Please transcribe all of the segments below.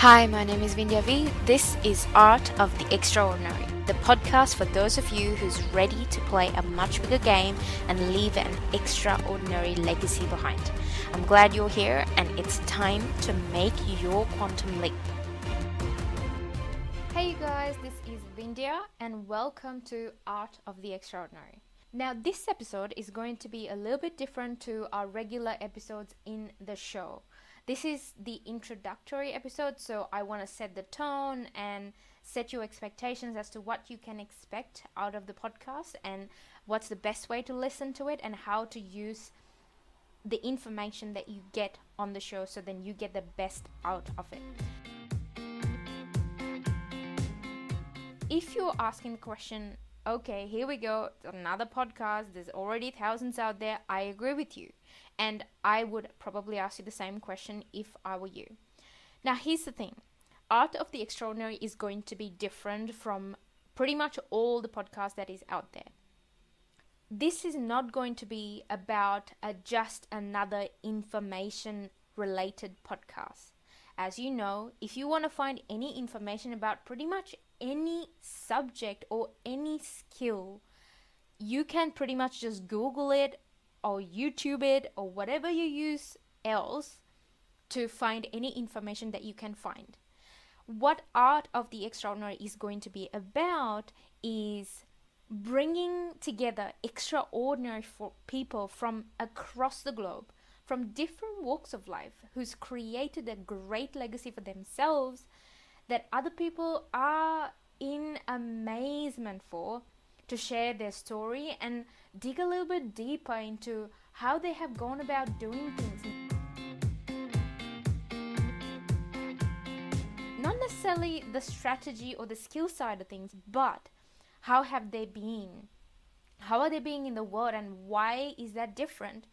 Hi, my name is Vindya Vee. This is Art of the Extraordinary, the podcast for those of you who's ready to play a much bigger game and leave an extraordinary legacy behind. I'm glad you're here and it's time to make your quantum leap. Hey you guys, this is Vindya and welcome to Art of the Extraordinary. Now this episode is going to be a little bit different to our regular episodes in the show. This is the introductory episode, so I want to set the tone and set your expectations as to what you can expect out of the podcast and what's the best way to listen to it and how to use the information that you get on the show so then you get the best out of it. If you're asking the question, okay, here we go, another podcast, there's already thousands out there, I agree with you. And I would probably ask you the same question if I were you. Now, here's the thing. Art of the Extraordinary is going to be different from pretty much all the podcasts that is out there. This is not going to be about just another information-related podcast. As you know, if you want to find any information about pretty much any subject or any skill, you can pretty much just Google it or YouTube it or whatever you use else to find any information that you can find. What Art of the Extraordinary is going to be about is bringing together extraordinary people from across the globe, from different walks of life, who's created a great legacy for themselves that other people are in amazement for, to share their story and dig a little bit deeper into how they have gone about doing things. Not necessarily the strategy or the skill side of things, but how have they been? How are they being in the world and why is that different?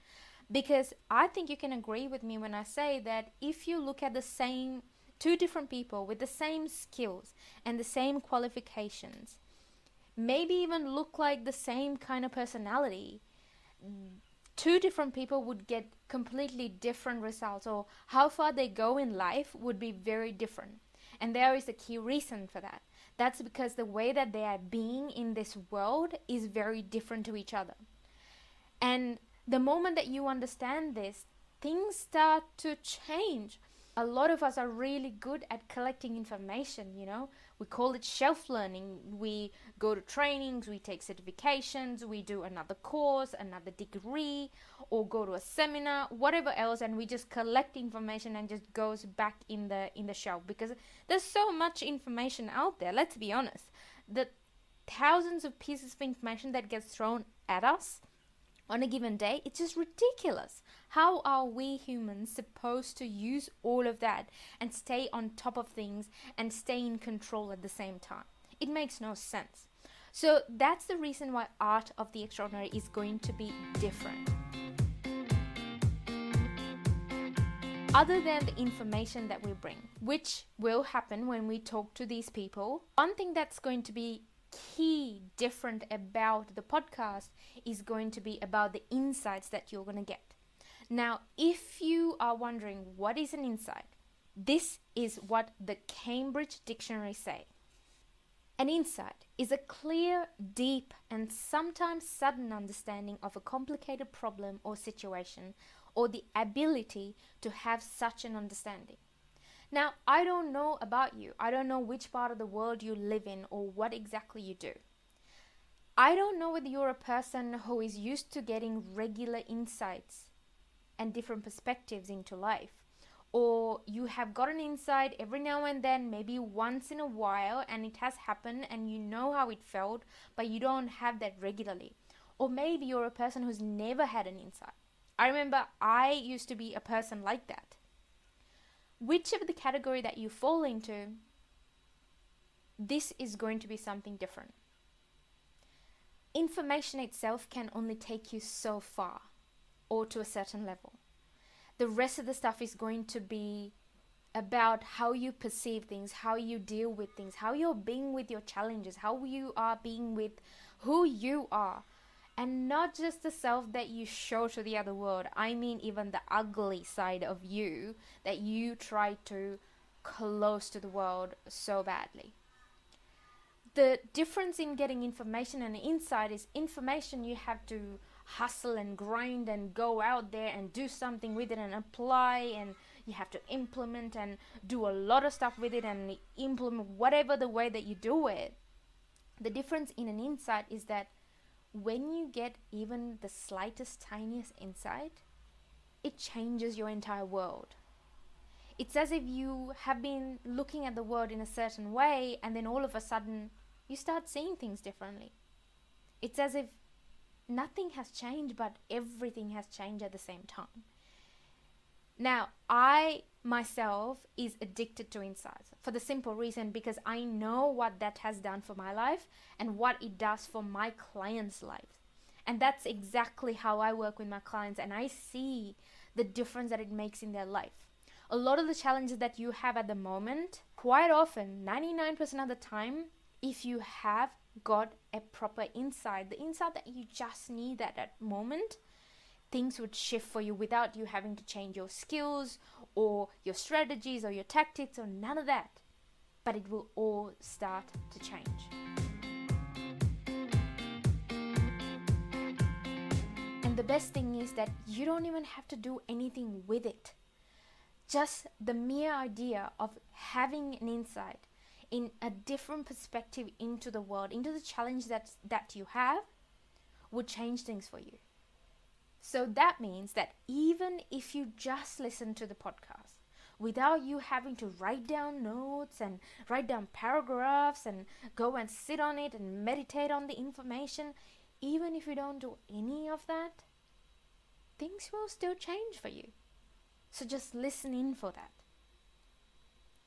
Because I think you can agree with me when I say that if you look at the same two different people with the same skills and the same qualifications, maybe even look like the same kind of personality, two different people would get completely different results, or how far they go in life would be very different. And there is a key reason for that. That's because the way that they are being in this world is very different to each other. And the moment that you understand this, things start to change. A lot of us are really good at collecting information, we call it shelf learning. We go to trainings, we take certifications, we do another course, another degree, or go to a seminar, whatever else, and we just collect information and just goes back in the shelf because there's so much information out there. Let's be honest, the thousands of pieces of information that gets thrown at us on a given day, it's just ridiculous. How are we humans supposed to use all of that and stay on top of things and stay in control at the same time? It makes no sense. So that's the reason why Art of the Extraordinary is going to be different. Other than the information that we bring, which will happen when we talk to these people, one thing that's going to be key different about the podcast is going to be about the insights that you're going to get. Now, if you are wondering what is an insight, this is what the Cambridge Dictionary say. An insight is a clear, deep, and sometimes sudden understanding of a complicated problem or situation, or the ability to have such an understanding. Now, I don't know about you. I don't know which part of the world you live in or what exactly you do. I don't know whether you're a person who is used to getting regular insights and different perspectives into life, or you have got an insight every now and then, maybe once in a while, and it has happened and you know how it felt, but you don't have that regularly. Or maybe you're a person who's never had an insight. I remember I used to be a person like that. Whichever the category that you fall into, this is going to be something different. Information itself can only take you so far or to a certain level. The rest of the stuff is going to be about how you perceive things, how you deal with things, how you're being with your challenges, how you are being with who you are. And not just the self that you show to the other world. I mean even the ugly side of you that you try to close to the world so badly. The difference in getting information and insight is information you have to hustle and grind and go out there and do something with it and apply, and you have to implement and do a lot of stuff with it and implement whatever the way that you do it. The difference in an insight is that when you get even the slightest, tiniest insight, it changes your entire world. It's as if you have been looking at the world in a certain way, and then all of a sudden you start seeing things differently. It's as if nothing has changed, but everything has changed at the same time. Now, I myself is addicted to insights for the simple reason because I know what that has done for my life and what it does for my clients' lives. And that's exactly how I work with my clients, and I see the difference that it makes in their life. A lot of the challenges that you have at the moment, quite often, 99% of the time, if you have got a proper insight, the insight that you just need at that moment, things would shift for you without you having to change your skills or your strategies or your tactics or none of that. But it will all start to change. And the best thing is that you don't even have to do anything with it. Just the mere idea of having an insight in a different perspective into the world, into the challenge that you have, would change things for you. So that means that even if you just listen to the podcast without you having to write down notes and write down paragraphs and go and sit on it and meditate on the information, even if you don't do any of that, things will still change for you. So just listen in for that,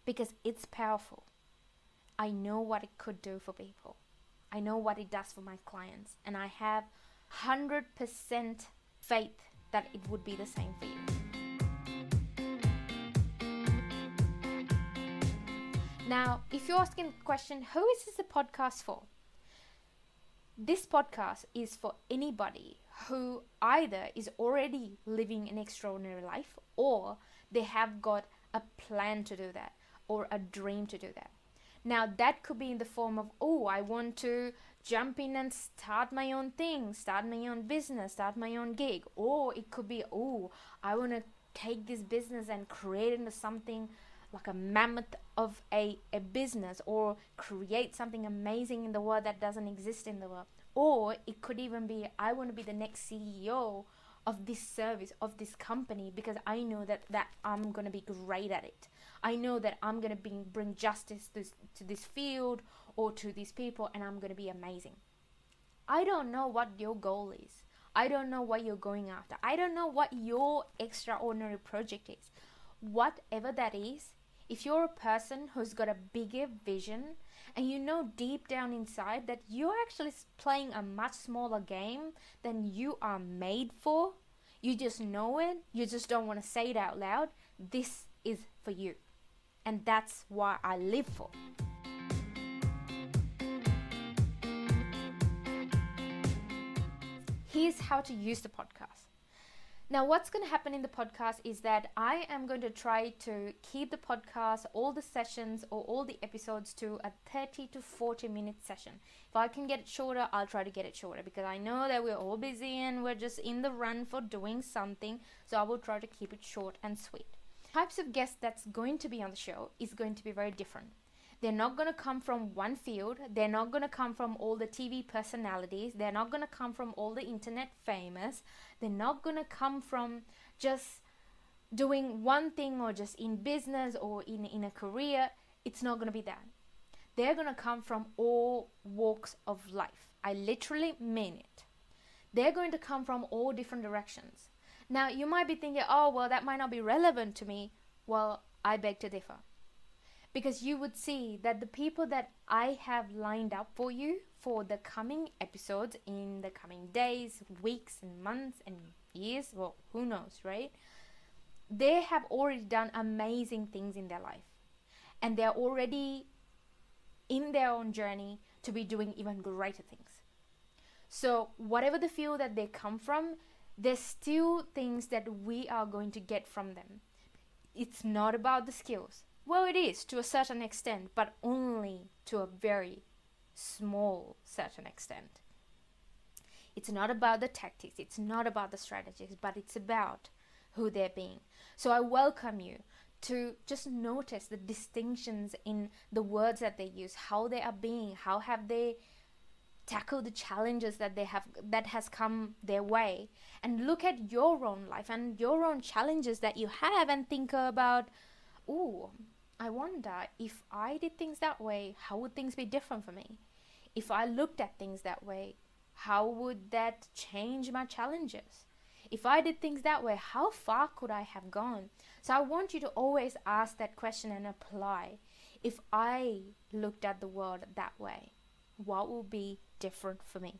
because it's powerful. I know what it could do for people. I know what it does for my clients, and I have 100% faith that it would be the same for you. Now, if you're asking the question, who is this a podcast for? This podcast is for anybody who either is already living an extraordinary life, or they have got a plan to do that or a dream to do that. Now, that could be in the form of, I want to jump in and start my own thing, start my own business, start my own gig. Or it could be, I want to take this business and create it into something like a mammoth of a business, or create something amazing in the world that doesn't exist in the world. Or it could even be, I want to be the next CEO of this service, of this company, because I know that I'm going to be great at it. I know that I'm going to bring justice to this field or to these people, and I'm going to be amazing. I don't know what your goal is. I don't know what you're going after. I don't know what your extraordinary project is. Whatever that is, if you're a person who's got a bigger vision, and you know deep down inside that you're actually playing a much smaller game than you are made for, you just know it, you just don't want to say it out loud, this is for you. And that's what I live for. Here's how to use the podcast. Now, what's going to happen in the podcast is that I am going to try to keep the podcast, all the sessions or all the episodes, to a 30 to 40 minute session. If I can get it shorter, I'll try to get it shorter, because I know that we're all busy and we're just in the run for doing something. So I will try to keep it short and sweet. Types of guests that's going to be on the show is going to be very different. They're not going to come from one field. They're not going to come from all the TV personalities. They're not going to come from all the internet famous. They're not going to come from just doing one thing or just in business or in a career. It's not going to be that. They're going to come from all walks of life. I literally mean it. They're going to come from all different directions. Now, you might be thinking, that might not be relevant to me. Well, I beg to differ. Because you would see that the people that I have lined up for you for the coming episodes in the coming days, weeks, and months, and years, well, who knows, right? They have already done amazing things in their life. And they're already in their own journey to be doing even greater things. So whatever the field that they come from, there's still things that we are going to get from them. It's not about the skills. Well, it is to a certain extent, but only to a very small certain extent. It's not about the tactics, it's not about the strategies, but it's about who they're being. So I welcome you to just notice the distinctions in the words that they use, how they are being, how have they tackled the challenges that has come their way, and look at your own life and your own challenges that you have and think about, ooh, I wonder if I did things that way, how would things be different for me? If I looked at things that way, how would that change my challenges? If I did things that way, how far could I have gone? So I want you to always ask that question and apply. If I looked at the world that way, what will be different for me?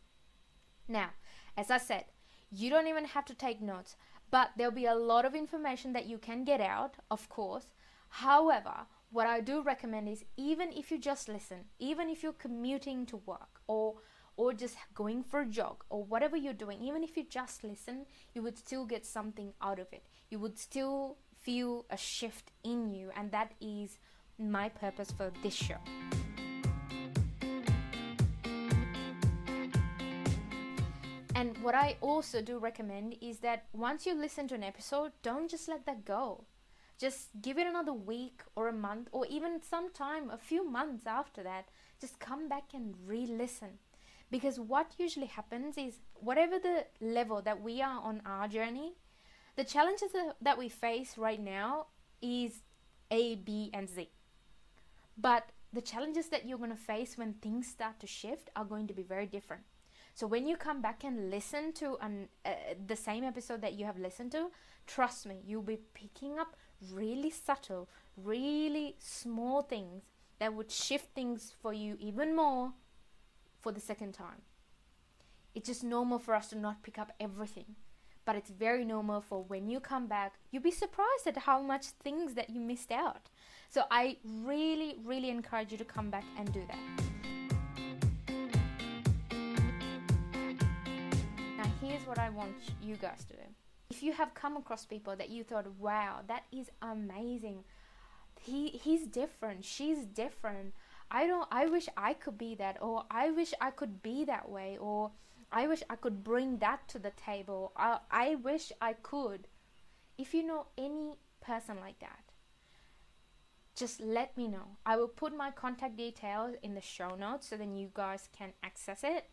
Now, as I said, you don't even have to take notes, but there'll be a lot of information that you can get out, of course. However, what I do recommend is, even if you just listen, even if you're commuting to work or just going for a jog or whatever you're doing, even if you just listen, you would still get something out of it. You would still feel a shift in you, and that is my purpose for this show. And what I also do recommend is that once you listen to an episode, don't just let that go. Just give it another week or a month, or even sometime a few months after that. Just come back and re-listen. Because what usually happens is, whatever the level that we are on our journey, the challenges that we face right now is A, B, and Z. But the challenges that you're going to face when things start to shift are going to be very different. So when you come back and listen to the same episode that you have listened to, trust me, you'll be picking up really subtle, really small things that would shift things for you even more for the second time. It's just normal for us to not pick up everything, but it's very normal for when you come back, you'll be surprised at how much things that you missed out. So I really, really encourage you to come back and do that. Now here's what I want you guys to do. If you have come across people that you thought, wow, that is amazing, he's different, she's different, I wish I could be that, or I wish I could be that way, or I wish I could bring that to the table, I wish I could. If you know any person like that, just let me know. I will put my contact details in the show notes so then you guys can access it.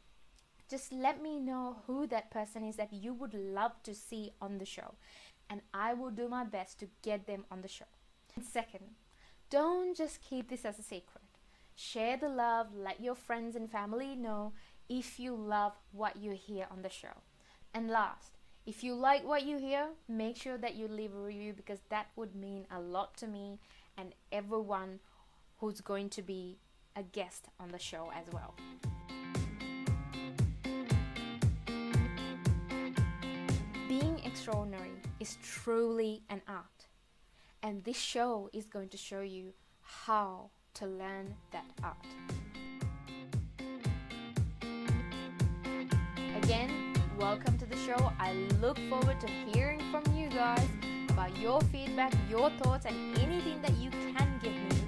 Just let me know who that person is that you would love to see on the show, and I will do my best to get them on the show. And second, don't just keep this as a secret. Share the love, let your friends and family know if you love what you hear on the show. And last, if you like what you hear, make sure that you leave a review, because that would mean a lot to me and everyone who's going to be a guest on the show as well. Being extraordinary is truly an art, and this show is going to show you how to learn that art. Again, welcome to the show. I look forward to hearing from you guys about your feedback, your thoughts, and anything that you can give me